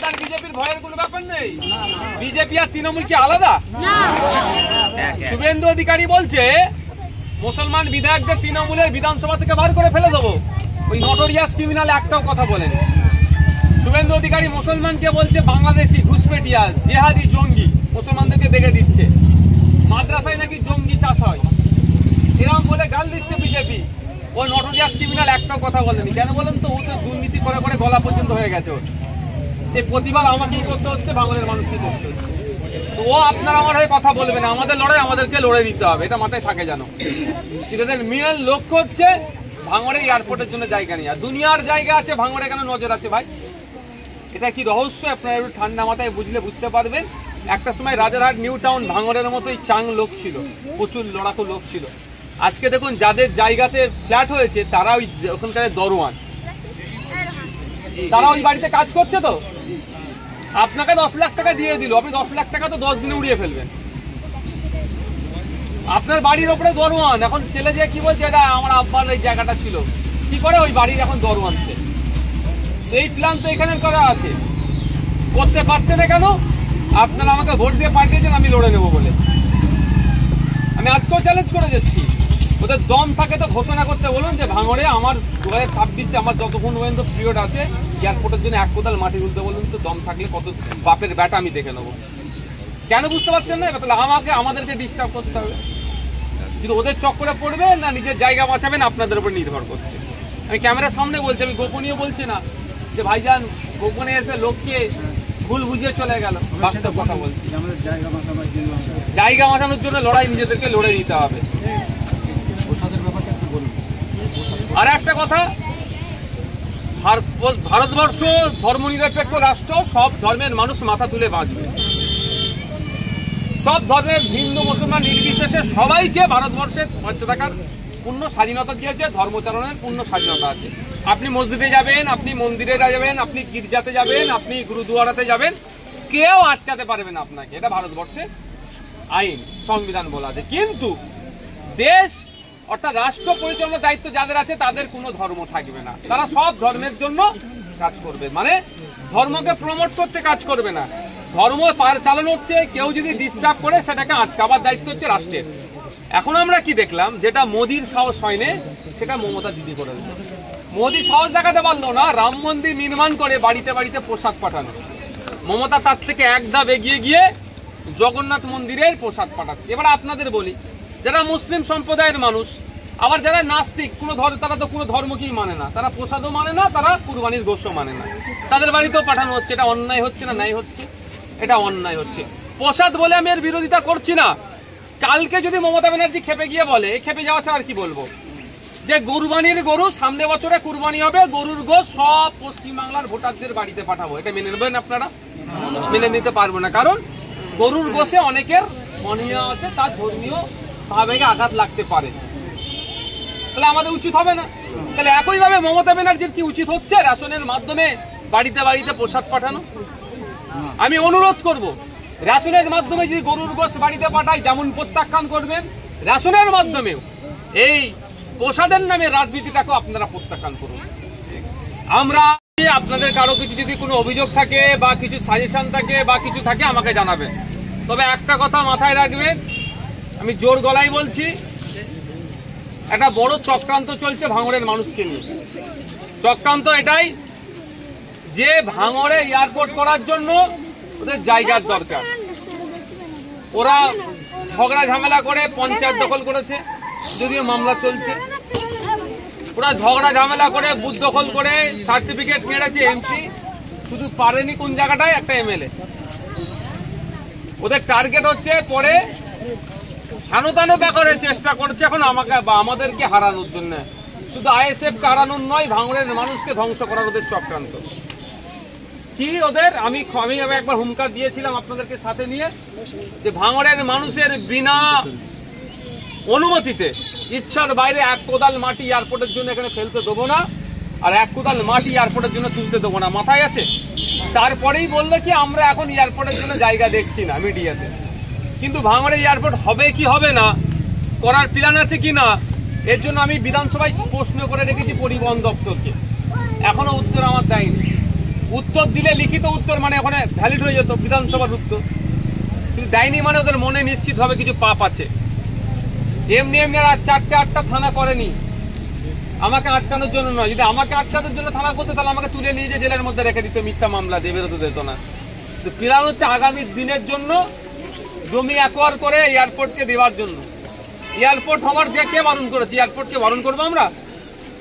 আর বিজেপির ভয়ের কোনো ব্যাপার নেই। বিজেপি আর তৃণমূল কি আলাদা? শুভেন্দু অধিকারী বলছে মুসলমান বিধায়কদের তৃণমূলের বিধানসভা থেকে বার করে ফেলে দেবো। ওই নটোরিয়াস ক্রিমিনাল একটাও কথা বলেন। শুভেন্দু অধিকারী মুসলমানকে বলছে বাংলাদেশি ঘুষপেটিয়া জেহাদি জঙ্গি, মুসলমানদেরকে দেখে দিচ্ছে। মাদ্রাসায় নাকি জঙ্গি চাষ হয়, এরকম বলে গাল দিচ্ছে বিজেপি। ওই নটোরিয়াস ক্রিমিনাল একটাও কথা বলেনি। কেন বলেন তো? ও তো দুর্নীতি করে করে গলা পর্যন্ত হয়ে গেছে। সে প্রতিবাদ আমাকেই করতে হচ্ছে, ভাঙড়ের মানুষকে করতে হচ্ছে। তো ও আপনার আমার হয়ে কথা বলবে না। আমাদের লড়াই আমাদেরকে লড়ে দিতে হবে, এটা মাথায় থাকে জানো। এদের মেন লক্ষ্য হচ্ছে ভাঙড়ে এয়ারপোর্টের জন্য জায়গা নেই। আর দুনিয়ার জায়গা আছে, ভাঙড়ে কেন নজর আছে ভাই? এটা কি রহস্য? আপনারা একটু ঠান্ডা মাথায় বুঝলে বুঝতে পারবেন। একটা সময় রাজারহাট নিউ টাউন ভাঙড়ের মতোই চাং লোক ছিল, প্রচুর লড়াকু লোক ছিল। আজকে দেখুন যাদের জায়গাতে ফ্ল্যাট হয়েছে তারা ওই ওখানকার দরওয়ান, তারা ওই বাড়িতে কাজ করছে। তো আপনাকে 10 লাখ টাকা দিয়ে দিল, আপনি 10 লাখ টাকা তো 10 দিনে উড়িয়ে ফেলবেন। আপনার বাড়ির ওপরে দরওয়ান। এখন ছেলে যে কি বলছে, এটা আমার আব্বার এই জায়গাটা ছিল, কি করে ওই বাড়ির এখন দরওয়ান সে। এই প্ল্যান তো এখানে করা আছে, করতে পারছে না কেন? আপনারা আমাকে ভোট দিয়ে পাঠিয়েছেন আমি লড়ে নেবো বলে। আমি আজকেও চ্যালেঞ্জ করে যাচ্ছি, ওদের দম থাকে তো ঘোষণা করতে বলুন যে ভাঙড়ে আমার 2026-এ আমার যতক্ষণ পর্যন্ত পিরিয়ড আছে এয়ারপোর্টের জন্য 1 কোদাল মাটি তুলতে বলুন তো। দম থাকলে কত বাপের ব্যাটা আমি দেখে নেবো। কেন বুঝতে পারছেন না? তাহলে আমাদেরকে ডিস্টার্ব করতে হবে। কিন্তু ওদের চক্করে পড়বে না নিজের জায়গা বাঁচাবেন আপনাদের উপর নির্ভর করছে। আমি ক্যামেরার সামনে বলছি, আমি গোপনীয় বলছি না যে ভাইজান গোপনে এসে লোককে ভুল বুঝিয়ে চলে গেল। বাস্তব কথা বলছি, জায়গা বাঁচানোর জন্য লড়াই নিজেদেরকে লড়ে নিতে হবে। আর একটা কথা, ভারতবর্ষ ধর্মনিরপেক্ষ রাষ্ট্র, সব ধর্মের মানুষ মাথা তুলে বাঁচবে। সব ধর্মের হিন্দু মুসলমান নির্বিশেষে সবাইকে ভারতবর্ষে বাঁচতে থাকার পূর্ণ স্বাধীনতা দিয়েছে, ধর্মচারণের পূর্ণ স্বাধীনতা আছে। আপনি মসজিদে যাবেন, আপনি মন্দিরে যাবেন, আপনি গির্জাতে যাবেন, আপনি গুরুদুয়ারাতে যাবেন, কেউ আটকাতে পারবে না আপনাকে। এটা ভারতবর্ষের আইন, সংবিধান বলা আছে। কিন্তু দেশ অর্থাৎ রাষ্ট্র পরিচালনার দায়িত্ব যাদের আছে তাদের কোনো ধর্ম থাকবে না। তারা সব ধর্মের জন্য কাজ করবে, মানে ধর্মকে প্রমোট করতে কাজ করবে না। ধর্ম চালানো হচ্ছে, কেউ যদি ডিস্টার্ব করে সেটাকে আটকাবার দায়িত্ব হচ্ছে রাষ্ট্রের। এখন আমরা কি দেখলাম, যেটা মোদির সাহস হয়নি সেটা মমতা দিদি করে দিল। মোদি সাহস দেখাতে পারলো না রাম মন্দির নির্মাণ করে বাড়িতে বাড়িতে প্রসাদ পাঠানো। মমতা তার থেকে এক ধাপ এগিয়ে গিয়ে জগন্নাথ মন্দিরের প্রসাদ পাঠাচ্ছে। এবার আপনাদের বলি, যারা মুসলিম সম্প্রদায়ের মানুষ, আবার যারা নাস্তিক, তারা তো কোনো ধর্মকেই মানে না, তারা প্রসাদও মানে না, তারা কুরবানির গোশও মানে না, তাদের বাড়িতেও পাঠানো হচ্ছে। এটা অন্যায় হচ্ছে না ন্যায় হচ্ছে? এটা অন্যায় হচ্ছে। প্রসাদ বলে আমি এর বিরোধিতা করছি না। কালকে যদি মমতা ব্যানার্জি খেপে গিয়ে বলে, খেপে যাওয়া ছাড়া আর কি বলবো, যে কুরবানির গরু সামনে বছরে কুরবানি হবে, গরুর গোশ সব পশ্চিমবাংলার ভোটারদের বাড়িতে পাঠাবো, এটা মেনে নেবেন আপনারা? মেনে নিতে পারবো না। কারণ গরুর গোশে অনেকের মনীয় আছে, তার ধর্মীয় ভাবে আঘাত লাগতে পারে। তাহলে আমাদের উচিত হবে না? তাহলে একইভাবে মমতা ব্যানার্জির কি উচিত হচ্ছে রেশনের মাধ্যমে বাড়িতে বাড়িতে প্রসাদ পাঠানো? আমি অনুরোধ করব, রেশনের মাধ্যমে যদি গরুর গোশ বাড়িতে পাঠায় যেমন প্রত্যাখ্যান করবেন, রেশনের মাধ্যমেও এই প্রসাদের নামে রাজনীতিটাকেও আপনারা প্রত্যাখ্যান করুন। আমরা আপনাদের কারো কিছু যদি কোনো অভিযোগ থাকে বা কিছু সাজেশন থাকে বা কিছু থাকে আমাকে জানাবেন। তবে একটা কথা মাথায় রাখবেন, আমি জোর গলায় বলছি, একটা বড় চক্রান্ত চলছে ভাঙড়ের মানুষকে নিয়ে। চক্রান্ত এটাই যে ভাঙড়ে এয়ারপোর্ট করার জন্য ওদের জায়গার দরকার। ওরা ঝগড়া ঝামেলা করে পঞ্চায়েত দখল করেছে, যদিও মামলা চলছে। ওরা ঝগড়া ঝামেলা করে বুথ দখল করে সার্টিফিকেট মেরেছে এমপি, শুধু পারেনি কোন জায়গাটায় একটা এমএলএ। ওদের টার্গেট হচ্ছে পরে সানতানো ব্যাপারের চেষ্টা করছে এখন আমাকে বা আমাদেরকে হারানোর জন্য। শুধু আইএসএফ কে হারানোর নয়, ভাঙড়ের মানুষকে ধ্বংস করার ওদের চক্রান্ত। কি ওদের আমি একবার হুমকার দিয়েছিলাম আপনাদেরকে সাথে নিয়ে, যে ভাঙড়ের মানুষের বিনা অনুমতিতে ইচ্ছার বাইরে 1 কোদাল মাটি এয়ারপোর্টের জন্য এখানে ফেলতে দেবো না, আর 1 কোদাল মাটি এয়ারপোর্টের জন্য তুলতে দেবো না। মাথায় আছে? তারপরেই বললো কি আমরা এখন এয়ারপোর্টের জন্য জায়গা দেখছি না মিডিয়াতে। কিন্তু ভাঙড়ে এয়ারপোর্ট হবে কি হবে না, করার প্ল্যান আছে কি না, এর জন্য আমি বিধানসভায় প্রশ্ন করে রেখেছি পরিবহন দপ্তরকে, এখনো উত্তর আমার দেয়নি। উত্তর দিলে লিখিত উত্তর মানে ওখানে ভ্যালিড হয়ে যেত বিধানসভার উত্তর, কিন্তু দেয়নি মানে ওদের মনে নিশ্চিতভাবে কিছু পাপ আছে। এমনি এমনি আর 4-8টা থানা করেনি আমাকে আটকানোর জন্য নয়। যদি আমাকে আটকানোর জন্য থানা করতে তাহলে আমাকে তুলে নিয়ে যে জেলের মধ্যে রেখে দিত, মিথ্যা মামলা দিয়ে বেরোতে দিত না। তো প্ল্যান হচ্ছে আগামী দিনের জন্য জমি অ্যাকোয়ার করে এয়ারপোর্টকে দেওয়ার জন্য। এয়ারপোর্ট হওয়ার যে কে বারণ করেছে? এয়ারপোর্টকে বারণ করবো আমরা?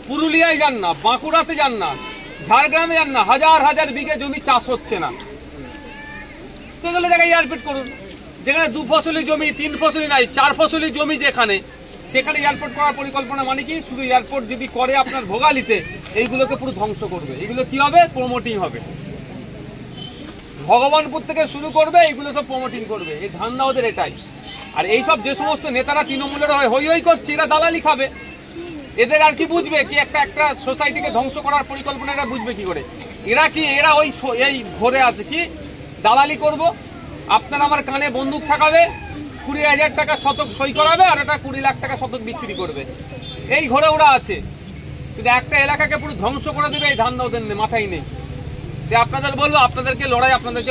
পুরুলিয়ায় যান না, বাঁকুড়াতে যান না, ঝাড়গ্রামে যান না, হাজার হাজার বিঘে জমি চাষ হচ্ছে না, সেগুলো জায়গায় এয়ারপোর্ট করুন। যেখানে 2 ফসলি জমি, 3 ফসলি নাই, 4 ফসলি জমি যেখানে, সেখানে এয়ারপোর্ট করার পরিকল্পনা মানে কি? শুধু এয়ারপোর্ট যদি করে আপনার ভোগালিতে, এইগুলোকে পুরো ধ্বংস করবে। এগুলো কি হবে? প্রমোটিং হবে। ভগবানপুর থেকে শুরু করবে, এইগুলো সব প্রমোটিং করবে। এই ধান্দা ওদের এটাই। আর এইসব যে সমস্ত নেতারা তৃণমূলের হই হই করছে, এরা দালালি খাবে। এদের আর কি বুঝবে কি একটা সোসাইটিকে ধ্বংস করার পরিকল্পনা এরা বুঝবে কি করে? এরা ওই এই ঘরে আছে কি দালালি করব। আপনার আমার কানে বন্দুক ঠাকাবে, 20,000 টাকা শতক সই করাবে, আর এটা 20 লাখ টাকা শতক বিক্রি করবে। এই ঘরে ওরা আছে, কিন্তু একটা এলাকাকে পুরো ধ্বংস করে দেবে এই ধান্দা ওদের মাথায় নেই। আপনাদের বলবো, আপনাদেরকে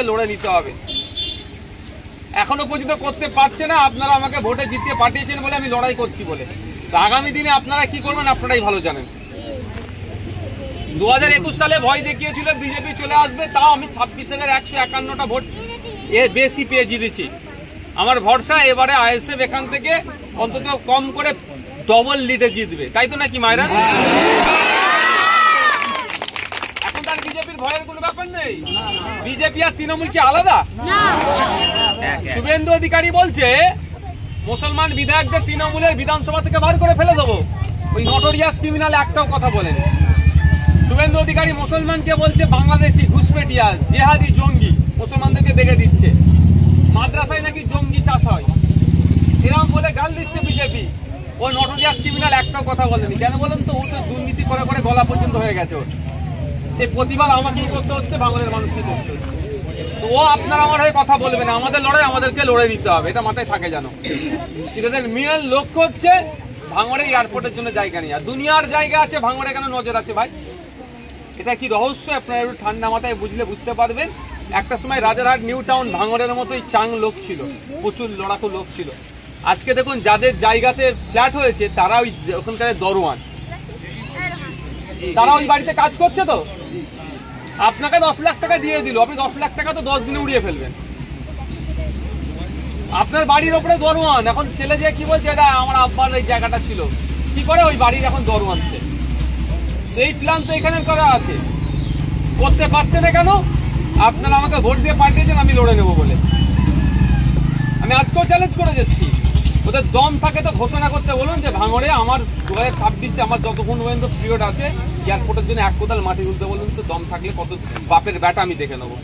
লড়ে নিতে হবে। এখনো পর্যন্ত করতে পারছে না, আপনারা আমাকে ভোটে জিতিয়ে পাঠিয়েছেন বলে আমি লড়াই করছি বলে। তো আগামী দিনে আপনারা কি করবেন আপনারাই ভালো জানেন। 2021 সালে ভয় দেখিয়েছিল বিজেপি চলে আসবে, তাও আমি 26-এর 151টা ভোট বেশি পেয়ে জিতেছি। আমার ভরসা এবারে আইএসএফ এখান থেকে অন্তত কম করে ডবল লিডে জিতবে, তাই তো নাকি মায়েরা? এখন তার বিজেপির ভয়ের কোনো ব্যাপার নেই। বিজেপি আর তৃণমূল কি আলাদা? শুভেন্দু অধিকারী বলছে মুসলমান বিধায়কদের তৃণমূলের বিধানসভা থেকে বার করে ফেলে দেবো। ওই নটোরিয়াস ক্রিমিনাল একটাও কথা বলেন। শুভেন্দু অধিকারী মুসলমানকে বলছে বাংলাদেশি, ঘুষপেটিয়া, জেহাদি, জঙ্গি, মুসলমানদেরকে দেখে দিচ্ছে। মাদ্রাসায় নাকি জঙ্গি চাষ হয়, এরকম বলে গাল দিচ্ছে বিজেপি। ও নটোরিয়াস ক্রিমিনাল একটাও কথা বলেনি। কেন বলেন তো? ও তো দুর্নীতি করে করে গলা পর্যন্ত হয়ে গেছে ওর। সে প্রতিবাদ আমাকেই করতে হচ্ছে, বাংলার মানুষকে করতে হচ্ছে। তো ও আপনার আমার হয়ে কথা বলবে না। আমাদের লড়াই আমাদেরকে লড়ে নিতে হবে, এটা মাথায় থাকে জানো। এদের মেন লক্ষ্য হচ্ছে ভাঙড়ে এয়ারপোর্টের জন্য জায়গা নেই। আর দুনিয়ার জায়গা আছে, ভাঙড়ে কেন নজর আছে ভাই? এটা কি রহস্য? আপনারা একটু ঠান্ডা মাথায় বুঝতে পারবেন। একটা সময় রাজারহাট, নিউ টাউন, ভাঙড়ের মতোই চাং লোক ছিল, প্রচুর লড়াকু লোক ছিল। আজকে দেখুন যাদের জায়গাতে ফ্ল্যাট হয়েছে তারা ওই ওখানকার দরওয়ান, তারা ওই বাড়িতে কাজ করছে। তো আপনাকে 10 লাখ টাকা দিয়ে দিল, আপনি 10 লাখ টাকা তো 10 দিনে উড়িয়ে ফেলবেন। আপনার বাড়ির ওপরে দরওয়ান। এখন ছেলে যে কি বলছে, এটা আমার আব্বার এই জায়গাটা ছিল, কি করে ওই বাড়ির এখন দরওয়ান সে। এই প্ল্যান তো এখানে করা আছে, করতে পারছে না কেন? আপনারা আমাকে ভোট দিয়ে পাঠিয়েছেন আমি লড়ে নেবো বলে। আমি আজকেও চ্যালেঞ্জ করে যাচ্ছি, ওদের দম থাকে তো ঘোষণা করতে বলুন যে ভাঙড়ে আমার 2026-এ আমার যতক্ষণ পর্যন্ত পিরিয়ড আছে এয়ারপোর্টের জন্য 1 কোদাল মাটি তুলতে বলুন। তো দম থাকলে কত বাপের ব্যাটা আমি দেখে নেবো।